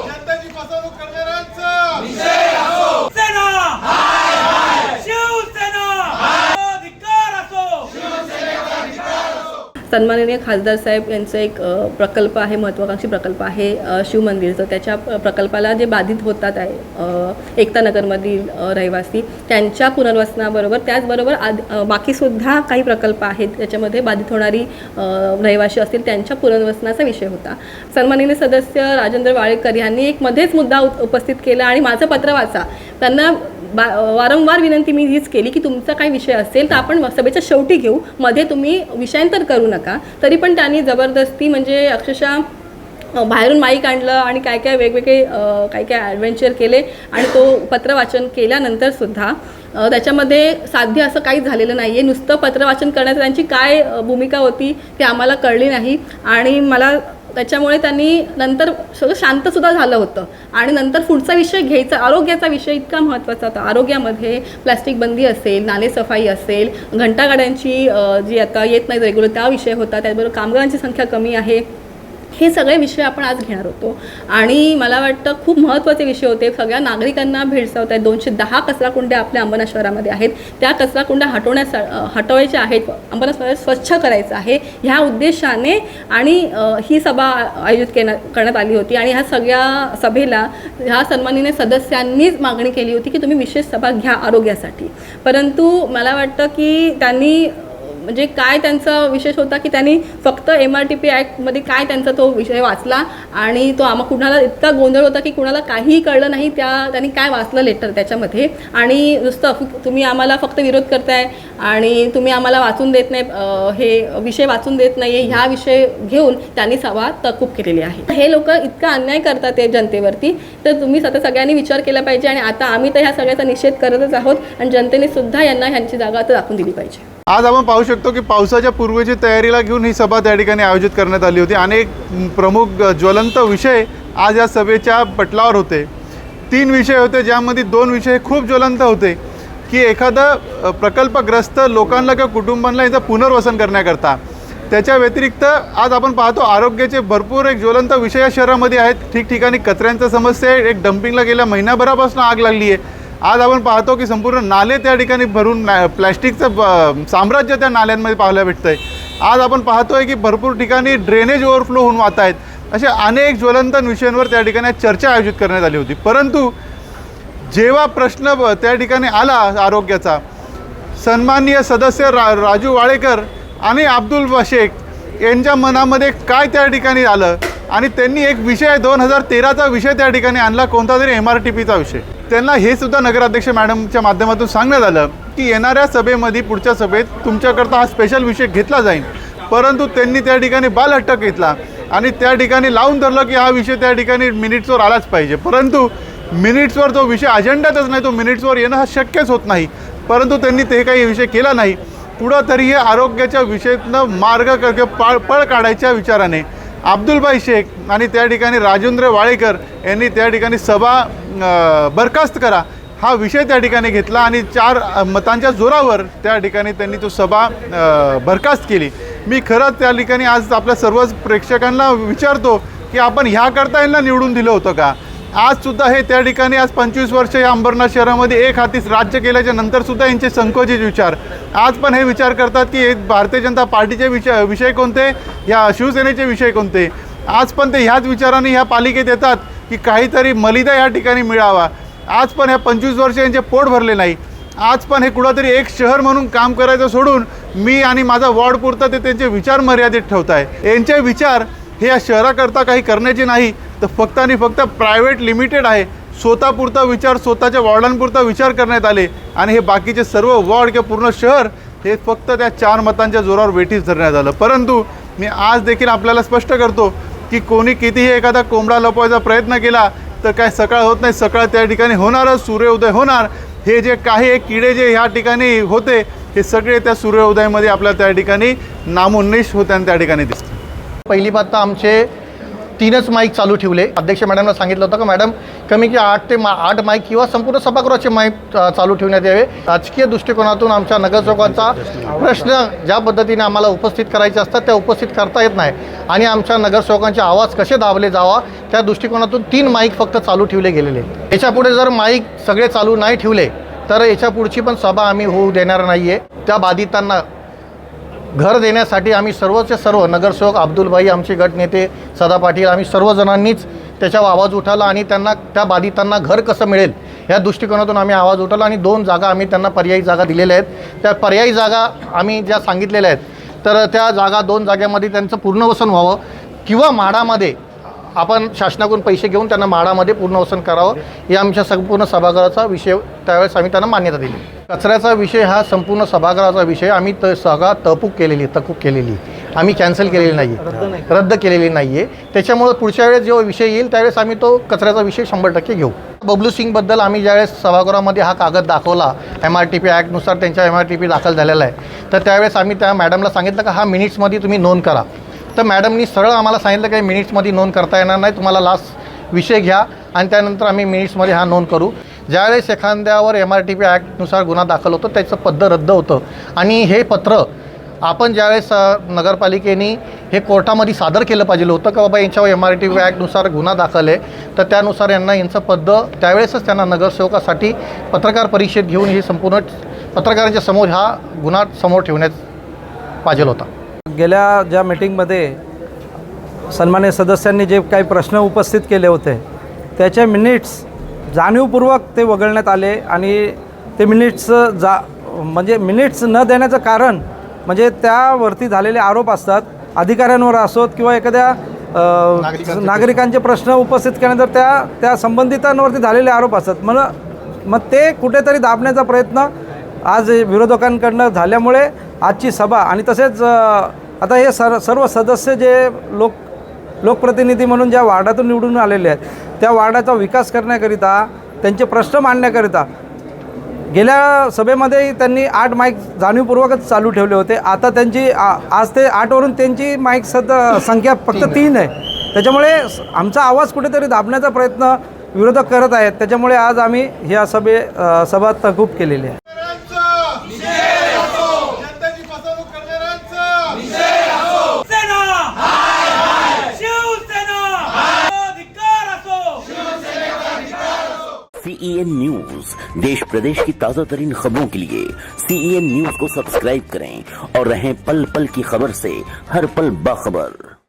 जनतेची फसवणूक करणाऱ्यांचा विजय असो. सन्माननीय खासदार साहेब यांचा एक प्रकल्प आहे, महत्त्वाकांक्षी प्रकल्प आहे शिवमंदिरचं. त्याच्या प्रकल्पाला जे बाधित होतात आहे एकता नगरमधील रहिवासी, त्यांच्या पुनर्वसनाबरोबर त्याचबरोबर बाकीसुद्धा काही प्रकल्प आहेत त्याच्यामध्ये बाधित होणारी रहिवासी असतील त्यांच्या पुनर्वसनाचा विषय होता. सन्माननीय सदस्य राजेंद्र वाळेकर यांनी एक मध्येच मुद्दा उपस्थित केला आणि माझं पत्र वाचा. त्यांना वारंवार विनंती मी हीच केली की तुमचा काही विषय असेल तर आपण सभेच्या शेवटी घेऊ, मध्ये तुम्ही विषयांतर करू नका. तरी पण त्यांनी जबरदस्ती म्हणजे अक्षरशः बाहेरून माईक आणलं आणि काय काय वेगवेगळे काय काय ॲडव्हेंचर केले आणि तो पत्रवाचन केल्यानंतरसुद्धा त्याच्यामध्ये साध्य असं काहीच झालेलं नाही आहे. नुसतं पत्रवाचन करण्याची त्यांची काय भूमिका होती ते आम्हाला कळली नाही आणि मला त्याच्यामुळे त्यांनी नंतर सगळं शांतसुद्धा झालं होतं आणि नंतर पुढचा विषय घ्यायचा, आरोग्याचा विषय इतका महत्त्वाचा होता. आरोग्यामध्ये प्लॅस्टिक बंदी असेल, नालेसफाई असेल, घंटागाड्यांची जी आता येत नाही रेग्युलर त्या विषय होता, त्याचबरोबर कामगारांची संख्या कमी आहे, हे सगळे विषय आपण आज घेणार होतो. आणि मला वाटतं खूप महत्त्वाचे विषय होते. सगळ्या नागरिकांना भेडसावत आहेत. 210 कचराकुंड्या आपल्या अंबरनाथ शहरामध्ये आहेत. त्या कचराकुंड्या हटवायच्या आहेत, अंबरनाथ शहर स्वच्छ करायचं आहे ह्या उद्देशाने आणि ही सभा आयोजित करण्यात आली होती. आणि ह्या सगळ्या सभेला ह्या सन्माननीय सदस्यांनीच मागणी केली होती की तुम्ही विशेष सभा घ्या आरोग्यासाठी. परंतु मला वाटतं की त्यांनी म्हणजे काय त्यांचा विशेष होता की त्यांनी फक्त MRTP ॲक्टमध्ये काय त्यांचा तो विषय वाचला आणि तो कुणाला इतका गोंधळ होता की कुणाला काहीही कळलं नाही त्यांनी काय वाचलं लेटर त्याच्यामध्ये. आणि नुसतं तुम्ही आम्हाला फक्त विरोध करताय आणि तुम्ही आम्हाला वाचून देत नाही, हे विषय वाचून देत नाही आहे, ह्या विषय घेऊन त्यांनी सभा तहकूब केलेली आहे. हे लोक इतका अन्याय करतात ते जनतेवरती, तर तुम्ही सगळ्यांनी विचार केला पाहिजे. आणि आता आम्ही तर ह्या सगळ्याचा निषेध करतच आहोत आणि जनतेने सुद्धा यांना ह्यांची जागा आता दाखवून दिली पाहिजे. आज आपण पाहू शकतो की पावसाच्या पूर्वेची तयारीला घेऊन ही सभा त्या ठिकाणी आयोजित करण्यात आली होती. अनेक प्रमुख ज्वलंत विषय आज या सभेच्या पटलावर होते. 3 विषय होते, ज्यामध्ये 2 विषय खूप ज्वलंत होते की एखादं प्रकल्पग्रस्त लोकांना किंवा कुटुंबांना याचं पुनर्वसन करण्याकरता. त्याच्या व्यतिरिक्त आज आपण पाहतो आरोग्याचे भरपूर एक ज्वलंत विषय या शहरामध्ये आहेत. ठिकठिकाणी कचऱ्यांचा समस्या आहे. एक डम्पिंगला गेल्या महिन्याभरापासून आग लागली आहे. आज आपण पाहतो की संपूर्ण नाले त्या ठिकाणी भरून प्लॅस्टिकचं साम्राज्य त्या नाल्यांमध्ये पाहायला भेटतं आहे. आज आपण पाहतोय की भरपूर ठिकाणी ड्रेनेज ओव्हरफ्लो होऊन वाहत आहेत. अशा अनेक ज्वलंत विषयांवर त्या ठिकाणी चर्चा आयोजित करण्यात आली होती. परंतु जेव्हा प्रश्न त्या ठिकाणी आला आरोग्याचा, सन्माननीय सदस्य राजू वाळेकर आणि अब्दुल शेख यांच्या मनामध्ये काय त्या ठिकाणी आलं आणि त्यांनी एक विषय 2013चा विषय त्या ठिकाणी आणला, कोणता तरी MRTPचा विषय. त्यांना हे सुद्धा नगराध्यक्ष मॅडमच्या माध्यमातून सांगण्यात आलं की येणाऱ्या सभेमध्ये पुढच्या सभेत तुमच्याकरता हा स्पेशल विषय घेतला जाईल. परंतु त्यांनी त्या ठिकाणी बालहट्ट घेतला आणि त्या ठिकाणी लावून धरलं की हा विषय त्या ठिकाणी मिनिट्सवर आलाच पाहिजे. परंतु मिनिट्सवर जो विषय अजेंड्यातच नाही, तो मिनिट्सवर येणं हा शक्यच होत नाही. परंतु त्यांनी ते काही विषय केला नाही. पुढं तरी हे आरोग्याच्या विषयातनं मार्ग पळ काढायच्या विचाराने अब्दुलभाई शेख आणि त्या ठिकाणी राजेंद्र वाळेकर यांनी त्या ठिकाणी सभा बरखास्त करा हा विषय त्या ठिकाणी घेतला आणि 4 मतांच्या जोरावर त्या ठिकाणी त्यांनी तो सभा बरखास्त केली. मी खरंच त्या ठिकाणी आज आपल्या सर्वच प्रेक्षकांना विचारतो की आपण ह्याकरता यांना निवडून दिलं होतं का? आजसुद्धा हे त्या ठिकाणी आज 25 वर्ष या अंबरनाथ शहरामध्ये एक हातीस राज्य केल्याच्या नंतरसुद्धा यांचे संकोचित विचार आज पण हे विचार करतात की भारतीय जनता पार्टीचे विषय कोणते, ह्या शिवसेनेचे विषय कोणते. आज पण ते ह्याच विचाराने ह्या पालिकेत येतात की काहीतरी मलिदा या ठिकाणी मिळावा. आज पण ह्या 25 वर्ष यांचे पोट भरले नाही. आज पण हे कुठंतरी एक शहर म्हणून काम करायचं सोडून मी आणि माझा वॉर्ड पुरता ते त्यांचे विचार मर्यादित ठेवत आहे. यांचे विचार हे या शहराकरता काही करण्याचे नाही, तर फक्त आणि फक्त प्रायव्हेट लिमिटेड आहे. स्वतःपुरता विचार, स्वतःच्या वॉर्डांपुरता विचार करण्यात आले आणि हे बाकीचे सर्व वॉर्ड किंवा पूर्ण शहर हे फक्त त्या 4 मतांच्या जोरावर वेठीस धरण्यात आलं. परंतु मी आज देखील आपल्याला स्पष्ट करतो की कोणी कितीही एखादा कोंबडा लपवायचा प्रयत्न केला तर काय सकाळ होत नाही. सकाळ त्या ठिकाणी होणारच, सूर्योदय होणार. हे जे काही किडे जे ह्या ठिकाणी होते हे सगळे त्या सूर्योदयामध्ये आपल्याला त्या ठिकाणी नामोन्मेष होताना त्या ठिकाणी दिसतं. पहिली बात तर आमचे 3च माईक चालू ठेवले. अध्यक्ष मॅडमला सांगितलं होतं की मॅडम कमी की 8 माईक किंवा संपूर्ण सभागृहाचे माईक चालू ठेवण्यात यावे. राजकीय दृष्टिकोनातून आमच्या नगरसेवकांचा प्रश्न ज्या पद्धतीने आम्हाला उपस्थित करायचे असतात त्या उपस्थित करता येत नाही आणि आमच्या नगरसेवकांचे आवाज कसे दाबले जावा त्या दृष्टिकोनातून 3 माईक फक्त चालू ठेवले गेलेले. याच्यापुढे जर माईक सगळे चालू नाही ठेवले तर याच्या पुढची पण सभा आम्ही होऊ देणार नाही आहे. त्या बाधितांना घर देण्यासाठी आम्ही सर्वचे सर्व नगरसेवक, अब्दुलभाई, आमचे गटनेते सदा पाटील, आम्ही सर्वजणांनीच त्याच्यावर आवाज उठवला आणि त्यांना त्या बाधितांना घर कसं मिळेल या दृष्टिकोनातून आम्ही आवाज उठवला आणि 2 जागा आम्ही त्यांना पर्यायी जागा दिलेल्या आहेत. त्या पर्यायी जागा आम्ही ज्या सांगितलेल्या आहेत तर त्या जागा 2 जागेमध्ये त्यांचं पुनर्वसन व्हावं किंवा म्हाडामध्ये आपण शासनाकडून पैसे घेऊन त्यांना म्हाडामध्ये पुनर्वसन करावं या आमच्या संपूर्ण सभागृहाचा विषय. त्यावेळेस आम्ही त्यांना मान्यता दिली. कचऱ्याचा विषय हा संपूर्ण सभागृहाचा विषय. आम्ही सगळा तहकूब केलेली आम्ही कॅन्सल केलेली नाही, रद्द केलेली नाही आहे. त्याच्यामुळं पुढच्या वेळेस जो विषय येईल त्यावेळेस आम्ही तो कचऱ्याचा विषय 100% घेऊ. बबलू सिंगबद्दल आम्ही ज्यावेळेस सभागृहामध्ये हा कागद दाखवला MRTP ॲक्टनुसार त्यांच्या MRTP दाखल झालेला आहे तर त्यावेळेस आम्ही त्या मॅडमला सांगितलं का हा मिनिट्समध्ये तुम्ही नोंद करा. तर मॅडमनी सरळ आम्हाला सांगितलं की मिनिट्समध्ये नोंद करता येणार नाही, तुम्हाला लास्ट विषय घ्या आणि त्यानंतर आम्ही मिनिट्समध्ये हा नोंद करू. ज्यावेळेस एखाद्यावर MRTP ॲक्टनुसार गुन्हा दाखल होतो त्याचं पद रद्द होतं आणि हे पत्र आपण ज्यावेळेस नगरपालिकेने हे कोर्टामध्ये सादर केलं पाहिजे होतं की बाबा यांच्यावर MRTP ॲक्टनुसार गुन्हा दाखल आहे तर त्यानुसार यांचं पद त्यावेळेसच त्यांना नगरसेवकासाठी पत्रकार परिषद घेऊन हे संपूर्ण पत्रकारांच्या समोर हा गुन्हा समोर ठेवण्यात पाहिजे होता. गेल्या ज्या मीटिंगमध्ये सन्मान्य सदस्यांनी जे काही प्रश्न उपस्थित केले होते त्याचे मिनिट्स जाणीवपूर्वक ते वगळण्यात आले आणि ते मिनिट्स म्हणजे मिनिट्स न देण्याचं कारण म्हणजे त्यावरती झालेले आरोप असतात अधिकाऱ्यांवर असोत किंवा एखाद्या नागरिकांचे प्रश्न उपस्थित केल्यानंतर त्या संबंधितांवरती झालेले आरोप असतात. मग ते कुठेतरी दाबण्याचा प्रयत्न आज विरोधकांकडनं झाल्यामुळे आजची सभा आणि तसेच आता हे सर्व सदस्य जे लोकप्रतिनिधी म्हणून ज्या वार्डातून निवडून आलेले आहेत त्या वार्डाचा विकास करण्याकरिता त्यांचे प्रश्न मांडण्याकरिता गेल्या सभेमध्ये त्यांनी 8 माईक जाणीवपूर्वकच चालू ठेवले होते. आता त्यांची आज ते 8वरून त्यांची माईक संख्या फक्त 3 आहे. त्याच्यामुळे आमचा आवाज कुठेतरी दाबण्याचा प्रयत्न विरोधक करत आहेत. त्याच्यामुळे आज आम्ही ह्या सभा तहकूब केलेली आहे. CEN न्यूज देश प्रदेश की ताजा तरीन खबरों के लिए CEN न्यूज को सब्सक्राइब करें और रहें पल पल की खबर से हर पल बाखबर.